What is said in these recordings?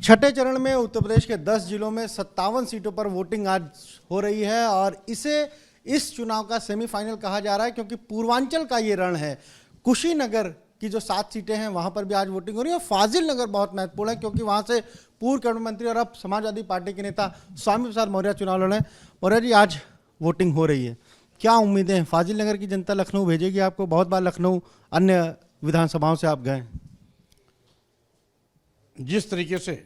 छठे चरण में उत्तर प्रदेश के 10 जिलों में 57 सीटों पर वोटिंग आज हो रही है और इसे इस चुनाव का सेमीफाइनल कहा जा रहा है क्योंकि पूर्वांचल का ये रण है। कुशीनगर की जो 7 सीटें हैं वहां पर भी आज वोटिंग हो रही है। फाजिल नगर बहुत महत्वपूर्ण है क्योंकि वहां से पूर्व कैबिनेट मंत्री और अब समाजवादी पार्टी के नेता स्वामी प्रसाद मौर्य चुनाव लड़ रहे हैं। मौर्य जी, आज वोटिंग हो रही है, क्या उम्मीदें हैं? फाजिल नगर की जनता लखनऊ भेजेगी आपको? बहुत बार लखनऊ अन्य विधानसभाओं से आप गए। जिस तरीके से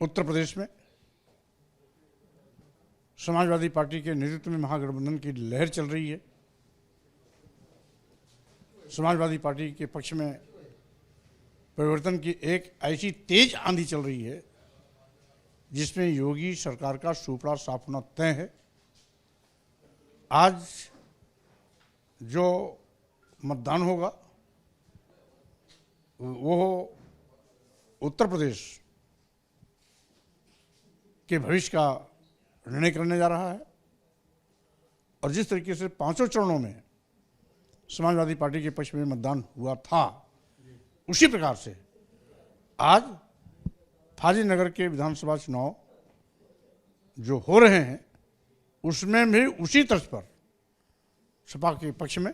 उत्तर प्रदेश में समाजवादी पार्टी के नेतृत्व में महागठबंधन की लहर चल रही है, समाजवादी पार्टी के पक्ष में परिवर्तन की एक ऐसी तेज आंधी चल रही है जिसमें योगी सरकार का सुपड़ा साफ होना तय है। आज जो मतदान होगा वो उत्तर प्रदेश के भविष्य का निर्णय करने जा रहा है और जिस तरीके से 5 चरणों में समाजवादी पार्टी के पक्ष में मतदान हुआ था, उसी प्रकार से आज फाजिल नगर के विधानसभा चुनाव जो हो रहे हैं उसमें भी उसी तर्ज पर सपा के पक्ष में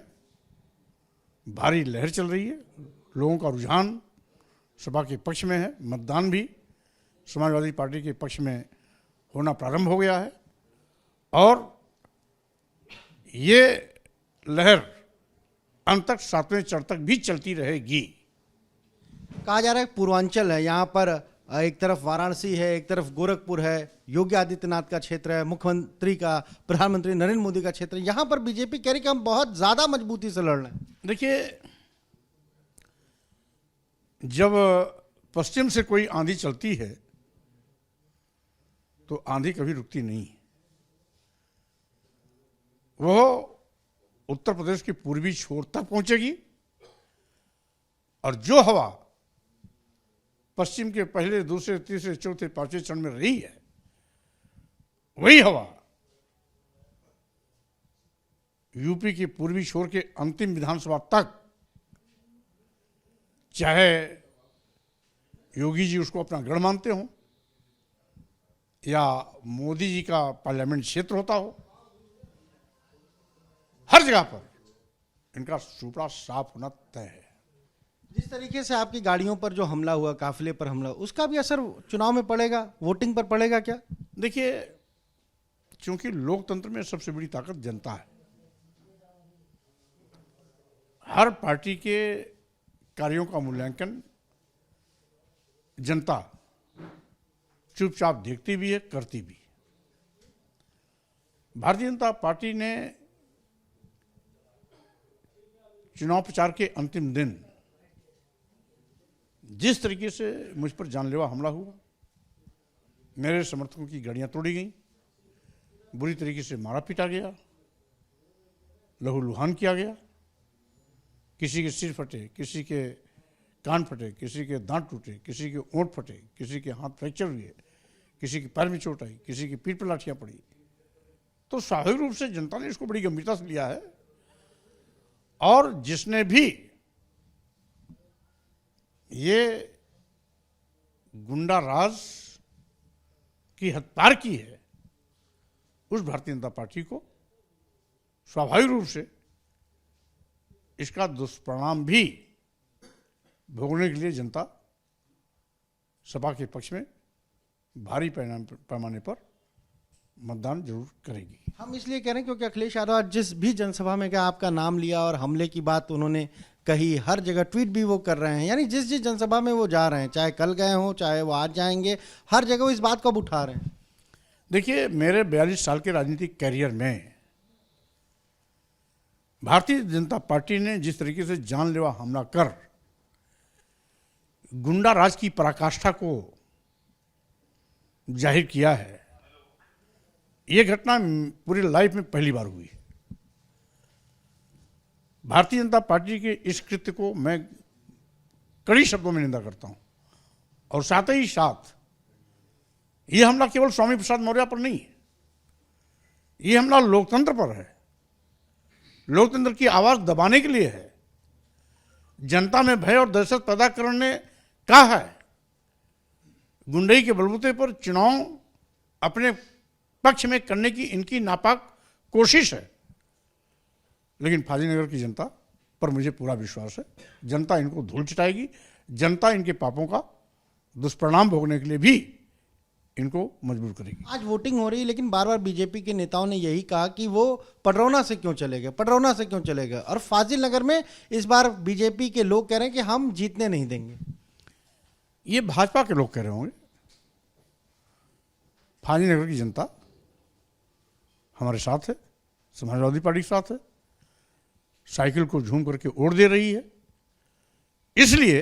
भारी लहर चल रही है। लोगों का रुझान सपा के पक्ष में है, मतदान भी समाजवादी पार्टी के पक्ष में होना प्रारंभ हो गया है और ये लहर अंत तक 7वें चरण तक भी चलती रहेगी। कहा जा रहा है पूर्वांचल है, यहाँ पर एक तरफ वाराणसी है, एक तरफ गोरखपुर है, योगी आदित्यनाथ का क्षेत्र है, मुख्यमंत्री का, प्रधानमंत्री नरेंद्र मोदी का क्षेत्र है। यहाँ पर बीजेपी कह रही कि हम बहुत ज्यादा मजबूती से लड़ रहे हैं। देखिए, जब पश्चिम से कोई आंधी चलती है तो आंधी कभी रुकती नहीं। वो उत्तर प्रदेश के पूर्वी छोर तक पहुंचेगी और जो हवा पश्चिम के पहले, दूसरे, तीसरे, चौथे, 5वें चरण में रही है, वही हवा यूपी के पूर्वी छोर के अंतिम विधानसभा तक, चाहे योगी जी उसको अपना गढ़ मानते हो या मोदी जी का पार्लियामेंट क्षेत्र होता हो, हर जगह पर इनका सुपड़ा साफ होना तय है। जिस तरीके से आपकी गाड़ियों पर जो हमला हुआ, काफिले पर हमला, उसका भी असर चुनाव में पड़ेगा, वोटिंग पर पड़ेगा क्या? देखिए, क्योंकि लोकतंत्र में सबसे बड़ी ताकत जनता है। हर पार्टी के कार्यों का मूल्यांकन जनता चुपचाप देखती भी है, करती भी। भारतीय जनता पार्टी ने चुनाव प्रचार के अंतिम दिन जिस तरीके से मुझ पर जानलेवा हमला हुआ, मेरे समर्थकों की गाड़ियां तोड़ी गईं, बुरी तरीके से मारा पीटा गया, लहूलुहान किया गया, किसी के सिर फटे, किसी के कान फटे, किसी के दांत टूटे, किसी के ओंठ फटे, किसी के हाथ फ्रैक्चर हुए, किसी के पैर में चोट आई, किसी की पीठ पर लाठियां पड़ी। तो स्वाभाविक रूप से जनता ने इसको बड़ी गंभीरता से लिया है और जिसने भी ये गुंडा राज की हत्यार की है, उस भारतीय जनता पार्टी को स्वाभाविक रूप से इसका दुष्परिणाम भी भोगने के लिए जनता सपा के पक्ष में भारी पैमाने पर मतदान जरूर करेगी। हम इसलिए कह रहे हैं क्योंकि अखिलेश यादव आज जिस भी जनसभा में गया, आपका नाम लिया और हमले की बात उन्होंने कही, हर जगह ट्वीट भी वो कर रहे हैं। यानी जिस जिस जनसभा में वो जा रहे हैं, चाहे कल गए हों, चाहे वो आज जाएंगे, हर जगह वो इस बात को अब उठा रहे हैं। देखिए, मेरे 42 साल के राजनीतिक कैरियर में भारतीय जनता पार्टी ने जिस तरीके से जानलेवा हमला कर गुंडा राज की पराकाष्ठा को जाहिर किया है, यह घटना पूरी लाइफ में पहली बार हुई। भारतीय जनता पार्टी के इस कृत्य को मैं कड़ी शब्दों में निंदा करता हूं और साथ ही साथ यह हमला केवल स्वामी प्रसाद मौर्य पर नहीं है, यह हमला लोकतंत्र पर है, लोकतंत्र की आवाज दबाने के लिए है। जनता में भय और दहशत पैदा करने का है गुंडई के बलबूते पर चुनाव अपने पक्ष में करने की इनकी नापाक कोशिश है। लेकिन फाजिलनगर की जनता पर मुझे पूरा विश्वास है, जनता इनको धूल चटाएगी, जनता इनके पापों का दुष्परिणाम भोगने के लिए भी इनको मजबूर करेगी। आज वोटिंग हो रही है, लेकिन बार बार बीजेपी के नेताओं ने यही कहा कि वो पडरौना से क्यों चले गए, पडरौना से क्यों चले गए, और फाजिलनगर में इस बार बीजेपी के लोग कह रहे हैं कि हम जीतने नहीं देंगे। ये भाजपा के लोग कह रहे होंगे। फाजिलनगर की जनता हमारे साथ है, समाजवादी पार्टी के साथ है, साइकिल को झूम करके वोट दे रही है। इसलिए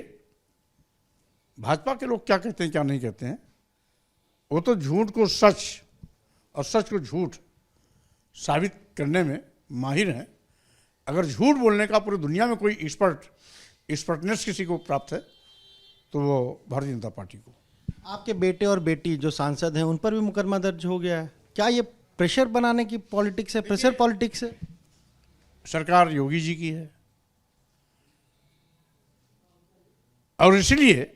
भाजपा के लोग क्या कहते हैं क्या नहीं कहते हैं, वो तो झूठ को सच और सच को झूठ साबित करने में माहिर हैं। अगर झूठ बोलने का पूरी दुनिया में कोई एक्सपर्टनेस किसी को प्राप्त है तो वो भारतीय जनता पार्टी को। आपके बेटे और बेटी जो सांसद हैं उन पर भी मुकदमा दर्ज हो गया है, क्या ये प्रेशर बनाने की पॉलिटिक्स है, प्रेशर पॉलिटिक्स है? सरकार योगी जी की है और इसलिए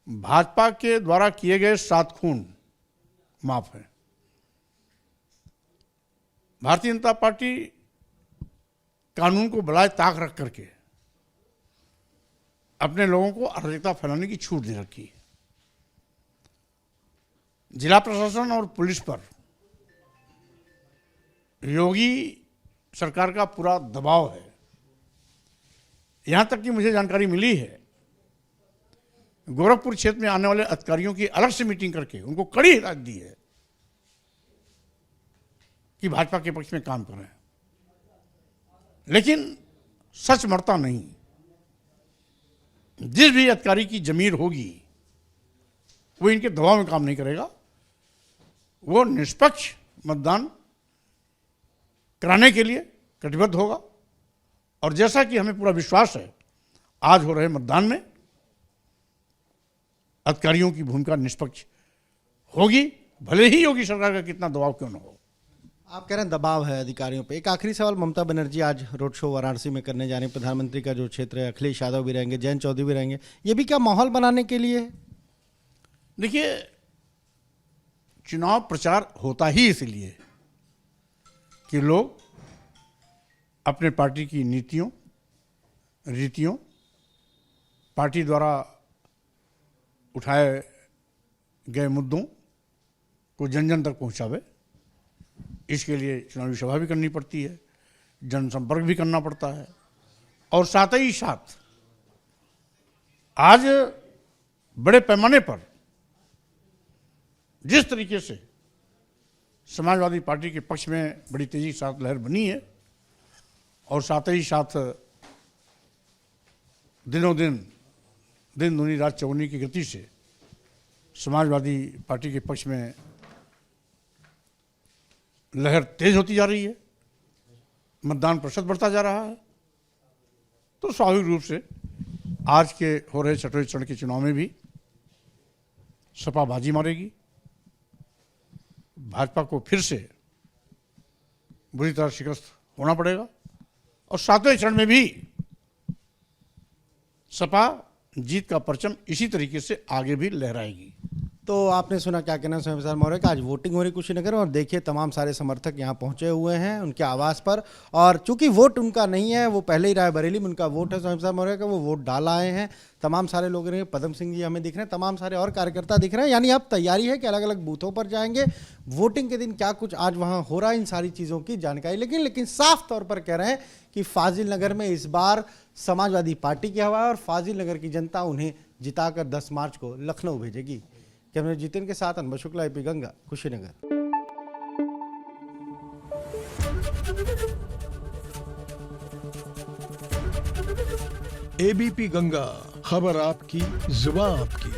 भाजपा के द्वारा किए गए 7 खून माफ है। भारतीय जनता पार्टी कानून को बलाए ताक रख करके अपने लोगों को अराजकता फैलाने की छूट दे रखी है। जिला प्रशासन और पुलिस पर योगी सरकार का पूरा दबाव है। यहां तक कि मुझे जानकारी मिली है गोरखपुर क्षेत्र में आने वाले अधिकारियों की अलग से मीटिंग करके उनको कड़ी हिदायत दी है कि भाजपा के पक्ष में काम करें। लेकिन सच मरता नहीं। जिस भी अधिकारी की जमीर होगी वो इनके दबाव में काम नहीं करेगा, वो निष्पक्ष मतदान कराने के लिए कटिबद्ध होगा। और जैसा कि हमें पूरा विश्वास है आज हो रहे मतदान में अधिकारियों की भूमिका निष्पक्ष होगी, भले ही योगी सरकार का कितना दबाव क्यों न हो। आप कह रहे हैं दबाव है अधिकारियों पे। एक आखिरी सवाल, ममता बनर्जी आज रोड शो वाराणसी में करने जा रही हैं, प्रधानमंत्री का जो क्षेत्र है, अखिलेश यादव भी रहेंगे, जयंत चौधरी भी रहेंगे, ये भी क्या माहौल बनाने के लिए है? देखिए, चुनाव प्रचार होता ही इसलिए कि लोग अपने पार्टी की नीतियों, रीतियों, पार्टी द्वारा उठाए गए मुद्दों को जन जन तक पहुंचावे। इसके लिए चुनावी सभा भी करनी पड़ती है, जनसंपर्क भी करना पड़ता है, और साथ ही साथ आज बड़े पैमाने पर जिस तरीके से समाजवादी पार्टी के पक्ष में बड़ी तेजी के साथ लहर बनी है और साथ ही साथ दिनों दिन दूनी रात चौगुनी की गति से समाजवादी पार्टी के पक्ष में लहर तेज होती जा रही है, मतदान प्रतिशत बढ़ता जा रहा है, तो स्वाभाविक रूप से आज के हो रहे छठवें चरण के चुनाव में भी सपा बाजी मारेगी। भाजपा को फिर से बुरी तरह शिकस्त होना पड़ेगा और 7वें चरण में भी सपा जीत का परचम इसी तरीके से आगे भी लहराएगी। तो आपने सुना क्या कहना स्वयं प्रसाद मौर्य का। आज वोटिंग हो रही कुशीनगर और देखिए तमाम सारे समर्थक यहाँ पहुंचे हुए हैं उनके आवास पर, और चूंकि वोट उनका नहीं है, वो पहले ही रायबरेली में उनका वोट है स्वयं प्रसाद मौर्य का, वो वोट डाल आए हैं। तमाम सारे लोग रहे, पदम सिंह जी हमें दिख रहे हैं, तमाम सारे और कार्यकर्ता दिख रहे हैं। यानी अब तैयारी है कि अलग अलग बूथों पर जाएंगे। वोटिंग के दिन क्या कुछ आज वहाँ हो रहा है, इन सारी चीज़ों की जानकारी लेकिन साफ तौर पर कह रहे हैं कि फाजिलनगर में इस बार समाजवादी पार्टी की हवा है और फाजिलनगर की जनता उन्हें जिताकर 10 मार्च को लखनऊ भेजेगी। कैमरे जितिन के साथ अनवर शुक्ला, एपी गंगा, कुशीनगर। एबीपी गंगा, खबर आपकी, जुबान आपकी।